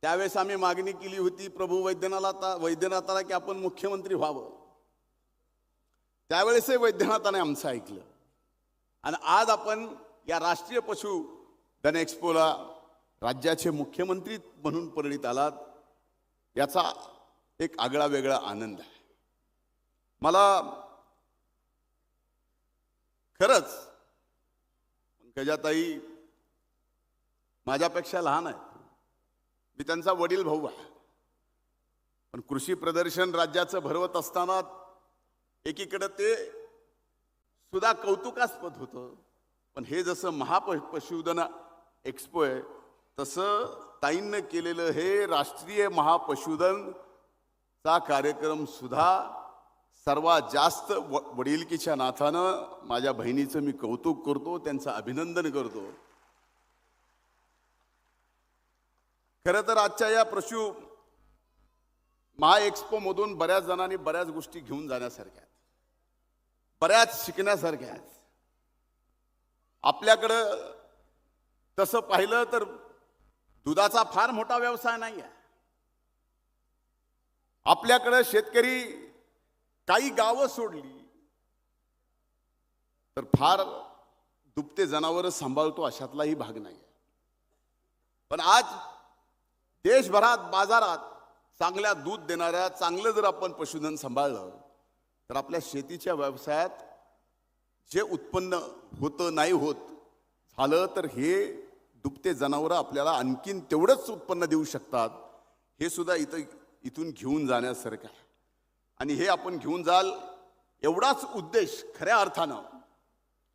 त्यावेळेस आम्ही मागणी केली होती प्रभू वैद्यनाथाला की आपण मुख्यमंत्री व्हावं. त्यावेळेसही वैद्यनाथाने आमचं ऐकलं आणि आज आपण या राष्ट्रीय पशुधन एक्स्पोला राज्याचे मुख्यमंत्री म्हणून परिणित आलात. याचा एक आगळा वेगळा आनंद आहे. मला खरंच पंकजाताई माझ्यापेक्षा लहान आहेत, मी त्यांचा वडील भाऊ आहे. पण कृषी प्रदर्शन राज्याचं भरवत असताना एकीकडे ते सुद्धा कौतुकास्पद होतं. पण हे जसं महापशुधन एक्स्पो आहे तसं ताईंनं केलेलं हे राष्ट्रीय महापशुधन चा कार्यक्रम सुद्धा सर्वात जास्त वडिलकीच्या नाथानं माझ्या बहिणीचं मी कौतुक करतो, त्यांचं अभिनंदन करतो. खरं तर आजच्या या महा एक्स्पो मधून बऱ्याच जणांनी बऱ्याच गोष्टी घेऊन जाण्यासारख्या आहेत, बऱ्याच शिकण्यासारख्या आहेत. आपल्याकडं तसं पाहिलं तर दुधाचा फार मोठा व्यवसाय नाही आहे. आपल्याकडं शेतकरी काही गावं सोडली तर फार दुभते जनावर सांभाळतो अशातलाही भाग नाही. पण आज देशभरात बाजारात चांगल्या दूध देणाऱ्या चांगलं जर आपण पशुधन सांभाळलं तर आपल्या शेतीच्या व्यवसायात जे उत्पन्न होतं नाही होत झालं तर हे दुभते जनावरं आपल्याला आणखीन तेवढंच उत्पन्न देऊ शकतात. हे सुद्धा इथून घेऊन जाण्यासारखं आहे. आणि हे आपण घेऊन जाल एवढाच उद्देश खऱ्या अर्थानं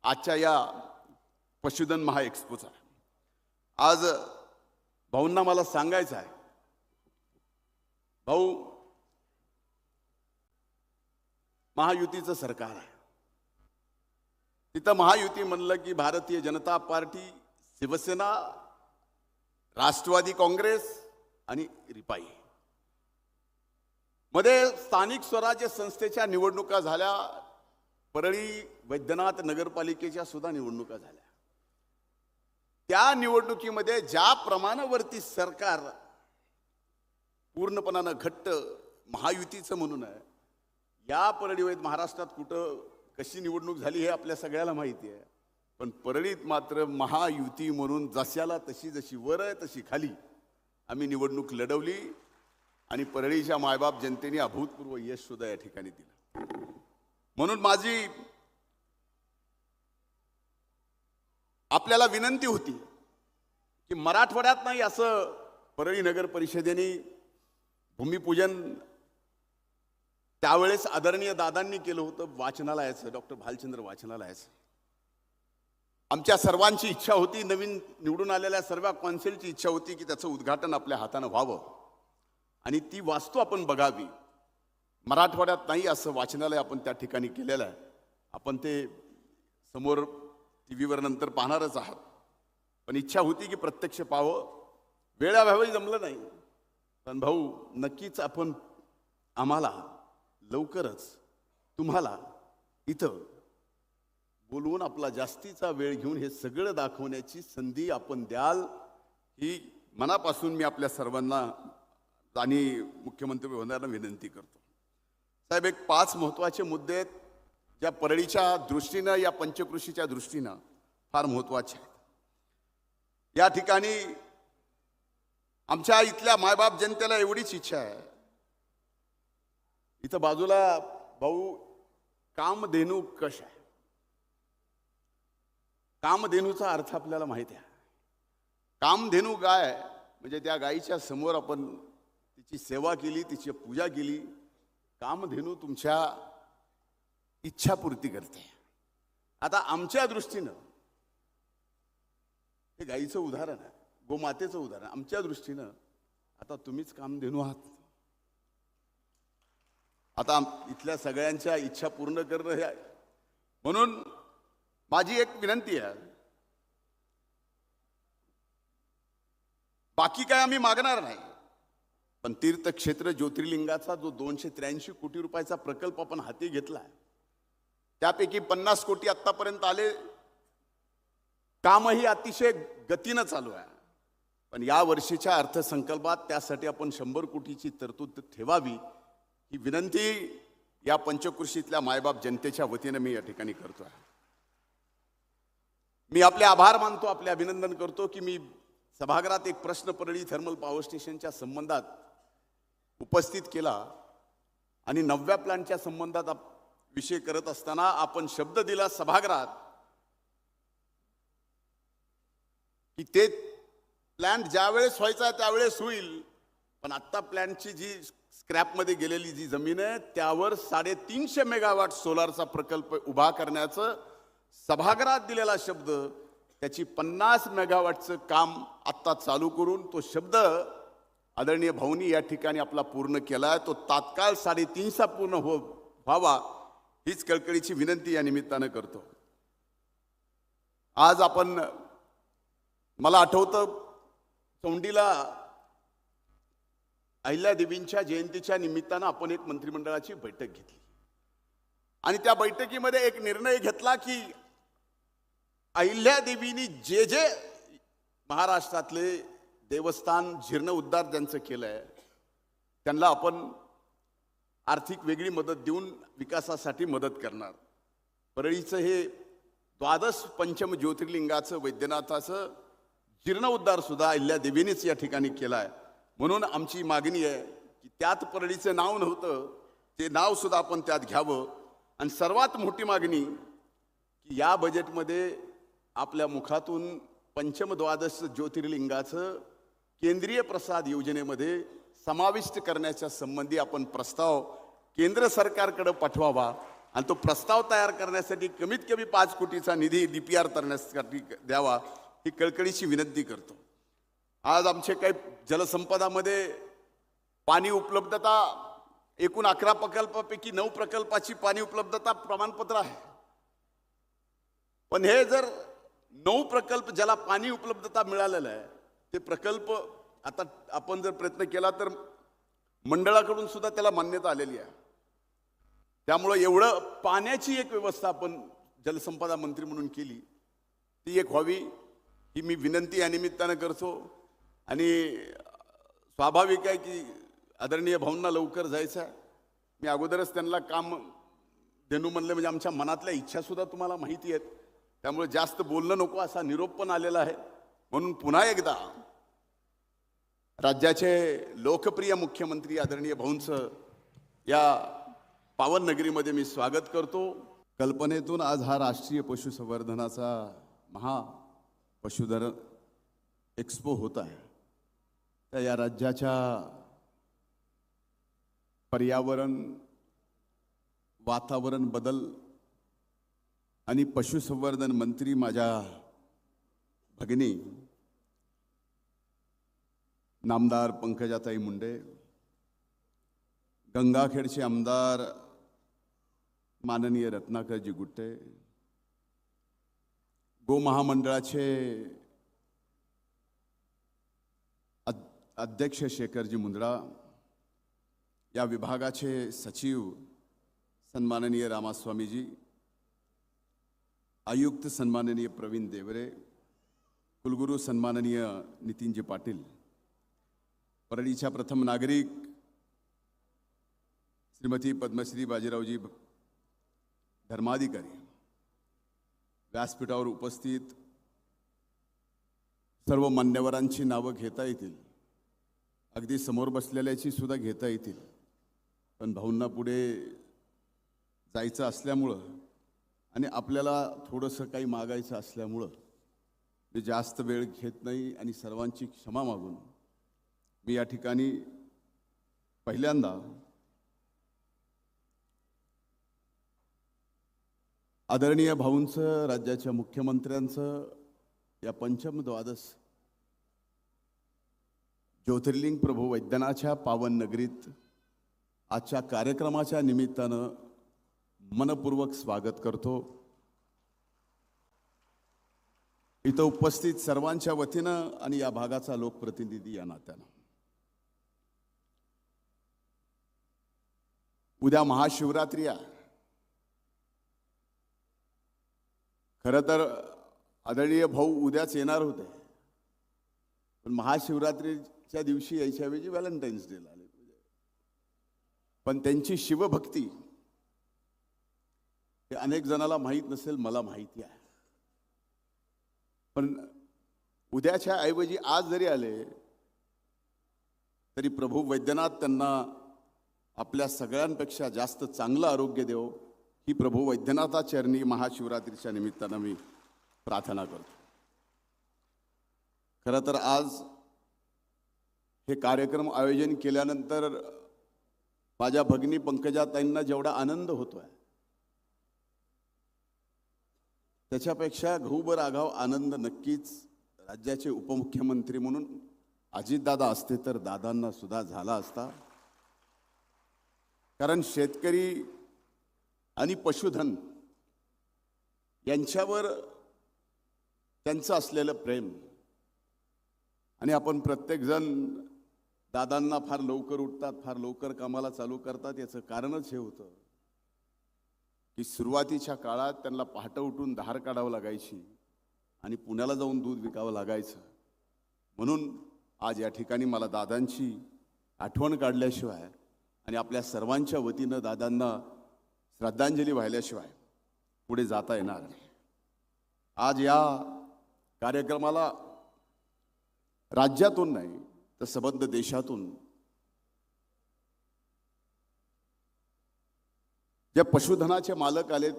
आजच्या या पशुधन महा एक्स्पोचा. आज भाऊंना मला सांगायचं आहे, भाऊ महायुतीचं सरकार आहे. तिथं महायुती म्हणलं की भारतीय जनता पार्टी, शिवसेना, राष्ट्रवादी काँग्रेस आणि रिपाई. मध्ये स्थानिक स्वराज्य संस्थेच्या निवडणुका झाल्या, परळी वैद्यनाथ नगरपालिकेच्या सुद्धा निवडणुका झाल्या. त्या निवडणुकीमध्ये ज्या प्रमाणावरती सरकार पूर्णपणानं घट्ट महायुतीचं म्हणून आहे, या परळी महाराष्ट्रात कुठं कशी निवडणूक झाली हे आपल्या सगळ्याला माहिती आहे. पण परळीत मात्र महायुती म्हणून जशाला जशी वर आहे तशी खाली आम्ही निवडणूक लढवली आणि परळीच्या मायबाप जनतेने अभूतपूर्व यश सुद्धा या ठिकाणी दिलं. म्हणून माझी आपल्याला विनंती होती की मराठवाड्यात नाही असं परळी नगर परिषदेने भूमिपूजन त्यावेळेस आदरणीय दादांनी केलं होतं वाचनालयाचं, डॉक्टर भालचंद्र वाचनालयाचं. आमच्या सर्वांची इच्छा होती, नवीन निवडून आलेल्या सर्व कौन्सिलची इच्छा होती की त्याचं उद्घाटन आपल्या हातानं व्हावं आणि ती वास्तू आपण बघावी. मराठवाड्यात नाही असं वाचनालय आपण त्या ठिकाणी केलेलं आहे. आपण ते समोर टीव्हीवर नंतर पाहणारच आहात. पण इच्छा होती की प्रत्यक्ष पाहावं, वेळाभावी जमलं नाही. पण भाऊ नक्कीच आपण आम्हाला लवकरच तुम्हाला इथं बोलवून आपला जास्तीचा वेळ घेऊन हे सगळं दाखवण्याची संधी आपण द्याल ही मनापासून मी आपल्या सर्वांना आणि मुख्यमंत्री महोदयांना विनंती करतो. साहेब, एक 5 महत्त्वाचे मुद्दे आहेत ज्या परळीच्या दृष्टीनं, या पंचकृषीच्या दृष्टीनं फार महत्त्वाचे आहेत. या ठिकाणी आमच्या इथल्या मायबाप जनतेला एवढीच इच्छा आहे, इथं बाजूला भाऊ कामधेनू कश आहे. कामधेनूचा अर्थ आपल्याला माहिती आहे. कामधेनू गाय म्हणजे त्या गायीच्या समोर आपण तिची सेवा केली, तिची पूजा केली. कामधेनू तुमच्या इच्छापूर्ती करते. आता आमच्या दृष्टीनं हे गायीचं उदाहरण आहे, गोमातेचं उदाहरण. आमच्या दृष्टीनं आता तुम्हीच कामधेनू आहात. आता इथल्या सगळ्यांच्या इच्छा पूर्ण करणं हे आहे. म्हणून माझी एक विनंती आहे, बाकी काय आम्ही मागणार नाही, पण तीर्थक्षेत्र ज्योतिर्लिंगाचा जो 283 कोटी रुपयाचा प्रकल्प आपण हाती घेतलाय त्यापैकी 50 कोटी आतापर्यंत आले. कामही अतिशय गतीनं चालू आहे. पण या वर्षीच्या अर्थसंकल्पात त्यासाठी आपण 100 कोटीची तरतूद ठेवावी ही विनंती या पंचकृषीतल्या मायबाप जनतेच्या वतीने मी या ठिकाणी करतो आहे. मी आपले आभार मानतो, आपले अभिनंदन करतो की मी सभागृहात एक प्रश्न परळी थर्मल पॉवर स्टेशनच्या संबंधात उपस्थित केला आणि 9व्या प्लॅनच्या संबंधात विषय करत असताना आपण शब्द दिला सभागृहात की ते प्लॅन ज्यावेळेस व्हायचा त्यावेळेस होईल, पण आत्ता प्लॅनची जी स्क्रॅपमध्ये गेलेली जी जमीन आहे त्यावर 350 मेगावॉट सोलारचा प्रकल्प उभा करण्याचं सभागृहात दिलेला शब्द, त्याची 50 मेगावॉटचं काम आत्ता चालू करून तो शब्द आदरणीय भाऊनी या ठिकाणी आपला पूर्ण केलाय. तो तात्काळ 350 पूर्ण व्हावा हीच कळकळीची विनंती या निमित्तानं करतो. आज आपण, मला आठवतं चौंडीला अहिल्यादेवींच्या जयंतीच्या निमित्तानं आपण एक मंत्रिमंडळाची बैठक घेतली आणि त्या बैठकीमध्ये एक निर्णय घेतला की अहिल्यादेवींनी जे जे महाराष्ट्रातले देवस्थान जीर्णोद्धार ज्यांचं केलंय त्यांना आपण आर्थिक वेगळी मदत देऊन विकासासाठी मदत करणार. परळीचं हे 12 पंचम ज्योतिर्लिंगाचं वैद्यनाथाचं जीर्णोद्धार सुद्धा अहिल्यादेवींनीच या ठिकाणी केलाय. म्हणून आमची मागणी आहे की त्यात परळीचं नाव नव्हतं, ते नाव सुद्धा आपण त्यात घ्यावं. आणि सर्वात मोठी मागणी की या बजेटमध्ये आपल्या मुखातून पंचम 12 ज्योतिर्लिंगाचं केंद्रीय प्रसाद योजनेमध्ये समाविष्ट करण्याच्या संबंधी आपण प्रस्ताव केंद्र सरकारकडे पाठवावा आणि तो प्रस्ताव तयार करण्यासाठी कमीत कमी 5 कोटीचा निधी DPR करण्यासाठी द्यावा ही कळकळीची विनंती करतो. आज आमचे काही जलसंपदामध्ये पाणी उपलब्धता एकूण 11 प्रकल्पापैकी 9 प्रकल्पाची पाणी उपलब्धता प्रमाणपत्र आहे. पण हे जर 9 प्रकल्प ज्याला पाणी उपलब्धता मिळालेलं आहे ते प्रकल्प आता आपण जर प्रयत्न केला तर मंडळाकडून सुद्धा त्याला मान्यता आलेली आहे. त्यामुळे एवढं पाण्याची एक व्यवस्था आपण जलसंपदा मंत्री म्हणून केली ती एक व्हावी ही मी विनंती या निमित्तानं करतो. आणि स्वाभाविक आहे की आदरणीय भाऊंना लवकर जायचं आहे. मी अगोदरच त्यांना काम देणू म्हणलं, म्हणजे आमच्या मनातल्या इच्छा सुद्धा तुम्हाला माहिती आहेत, त्यामुळे जास्त बोलणं नको असा निरोप पण आलेला आहे. म्हणून पुन्हा एकदा राज्याचे लोकप्रिय मुख्यमंत्री आदरणीय भाऊंचं या पावन नगरीमध्ये मी स्वागत करतो. कल्पनेतून आज हा राष्ट्रीय पशुसंवर्धनाचा महा पशुधन एक्स्पो होत आहे. तर या राज्याच्या पर्यावरण, वातावरण बदल आणि पशुसंवर्धन मंत्री माझ्या भगिनी नामदार पंकजाताई मुंडे, गंगाखेडचे आमदार माननीय रत्नाकरजी गुट्टे, गो महामंडळाचे अध्यक्ष शेखरजी मुंदडा, या विभागाचे सचिव सन्माननीय रामास्वामीजी, आयुक्त सन्माननीय प्रवीण देवरे, कुलगुरू सन्माननीय नितीनजी पाटील, परळीच्या प्रथम नागरिक श्रीमती पद्मश्री बाजीरावजी धर्माधिकारी, व्यासपीठावर उपस्थित सर्व मान्यवरांची नावं घेता येतील, अगदी समोर बसलेल्याची सुद्धा घेता येतील, पण भाऊंना पुढे जायचं असल्यामुळं आणि आपल्याला थोडंसं काही मागायचं असल्यामुळं मी जास्त वेळ घेत नाही आणि सर्वांची क्षमा मागून मी या ठिकाणी पहिल्यांदा आदरणीय भाऊंचं, राज्याच्या मुख्यमंत्र्यांचं या पंचम 12 ज्योतिर्लिंग प्रभू वैद्यनाथच्या पावन नगरीत आजच्या कार्यक्रमाच्या निमित्तानं मनपूर्वक स्वागत करतो. इथं उपस्थित सर्वांच्या वतीनं आणि या भागाचा लोकप्रतिनिधी या नात्यानं उद्या महाशिवरात्री आहे. खरं तर आदरणीय भाऊ उद्याच येणार होते, पण महाशिवरात्रीच्या दिवशी यायच्याऐवजी व्हॅलेंटाईन्स डेला आले. पण त्यांची शिवभक्ती हे अनेक जणाला माहीत नसेल, मला माहिती आहे. पण उद्याच्या ऐवजी आज जरी आले तरी प्रभू वैद्यनाथ त्यांना आपल्या सगळ्यांपेक्षा जास्त चांगलं आरोग्य देव, ही प्रभू वैद्यनाथा चरणी महाशिवरात्रीच्या निमित्तानं मी प्रार्थना करतो. खरं तर आज हे कार्यक्रम आयोजन केल्यानंतर माझ्या भगिनी पंकजाताईंना जेवढा आनंद होतोय त्याच्यापेक्षा घुबर आगाव आनंद नक्कीच राज्याचे उपमुख्यमंत्री म्हणून अजितदादा असते तर दादांना सुद्धा झाला असता. कारण शेतकरी आणि पशुधन यांच्यावर त्यांचं असलेलं प्रेम, आणि आपण प्रत्येकजण दादांना फार लवकर उठतात, फार लवकर कामाला चालू करतात. याचं कारणच हे होतं की सुरुवातीच्या काळात त्यांना पहाटे उठून धार काढावं लागायची आणि पुण्याला जाऊन दूध विकावं लागायचं. म्हणून आज या ठिकाणी मला दादांची आठवण काढल्याशिवाय आणि आपल्या सर्वांच्या वतीनं दादांना श्रद्धांजली वाहिल्याशिवाय पुढे जाता येणार नाही. आज या कार्यक्रमाला राज्यातून नाही तर सबंध देशातून जे पशुधनाचे मालक आलेत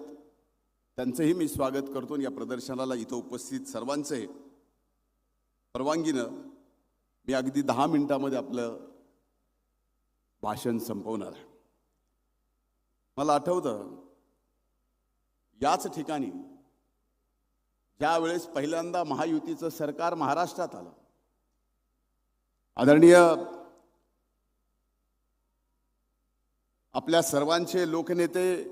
त्यांचंही मी स्वागत करतो. या प्रदर्शनाला इथं उपस्थित सर्वांचे परवानगीनं मी अगदी 10 मिनिटांमध्ये आपलं भाषण संपवणार आहे. मला आठवतं याच ठिकाणी ज्या वेळेस पहिल्यांदा महायुतीचं सरकार महाराष्ट्रात आलं, आदरणीय आपल्या सर्वांचे लोकनेते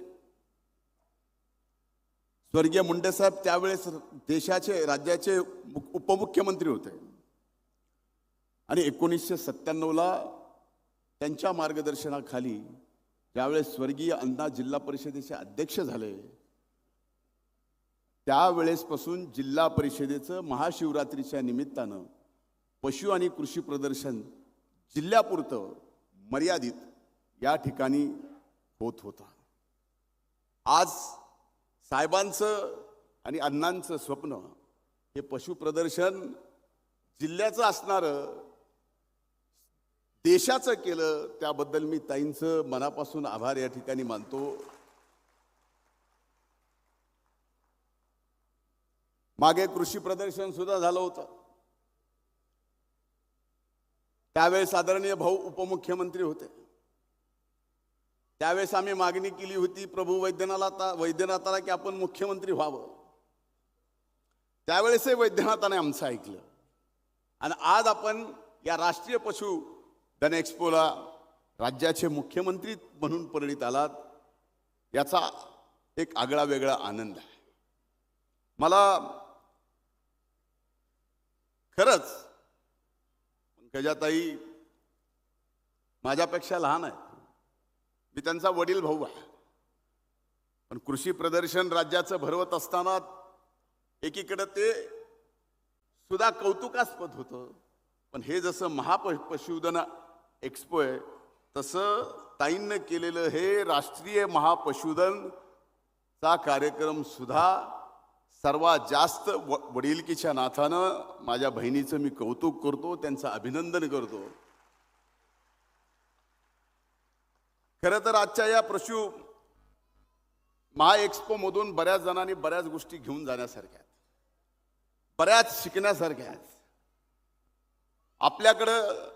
स्वर्गीय मुंडेसाहेब त्यावेळेस देशाचे राज्याचे उपमुख्यमंत्री होते आणि 1997ला त्यांच्या मार्गदर्शनाखाली ज्यावेळेस स्वर्गीय अण्णा जिल्हा परिषदेचे अध्यक्ष झाले त्यावेळेसपासून जिल्हा परिषदेचं महाशिवरात्रीच्या निमित्तानं पशु आणि कृषी प्रदर्शन जिल्ह्यापुरतं मर्यादित या ठिकाणी होत होता. आज साहेबांचं आणि अण्णांचं स्वप्न हे पशु प्रदर्शन जिल्ह्याचं असणारं देशाचं केलं, त्याबद्दल मी ताईंचं मनापासून आभार या ठिकाणी मानतो. मागे कृषी प्रदर्शन सुद्धा झालं होतं, त्यावेळेस आदरणीय भाऊ उपमुख्यमंत्री होते. त्यावेळेस आम्ही मागणी केली होती प्रभू वैद्यनाथाला की आपण मुख्यमंत्री व्हावं. त्यावेळेसही वैद्यनाथाने आमचं ऐकलं आणि आज आपण या राष्ट्रीय पशुधन एक्स्पोला राज्याचे मुख्यमंत्री म्हणून परिणित आलात, याचा एक आगळा वेगळा आनंद आहे. मला खरंच पंकजाताई माझ्यापेक्षा लहान आहेत, मी त्यांचा वडील भाऊ आहे. पण कृषी प्रदर्शन राज्याचं भरवत असताना एकीकडे ते सुद्धा कौतुकास्पद होतं, पण हे जसं महापशुधन एक्स्पो आहे तसं ताईंनं केलेलं हे राष्ट्रीय महापशुधनचा कार्यक्रम सुद्धा सर्वात जास्त वडिलकीच्या नाथानं माझ्या बहिणीचं मी कौतुक करतो, त्यांचं अभिनंदन करतो. खरं तर आजच्या या पशु महा एक्स्पो मधून बऱ्याच जणांनी बऱ्याच गोष्टी घेऊन जाण्यासारख्या आहेत, बऱ्याच शिकण्यासारख्या आहेत. आपल्याकडं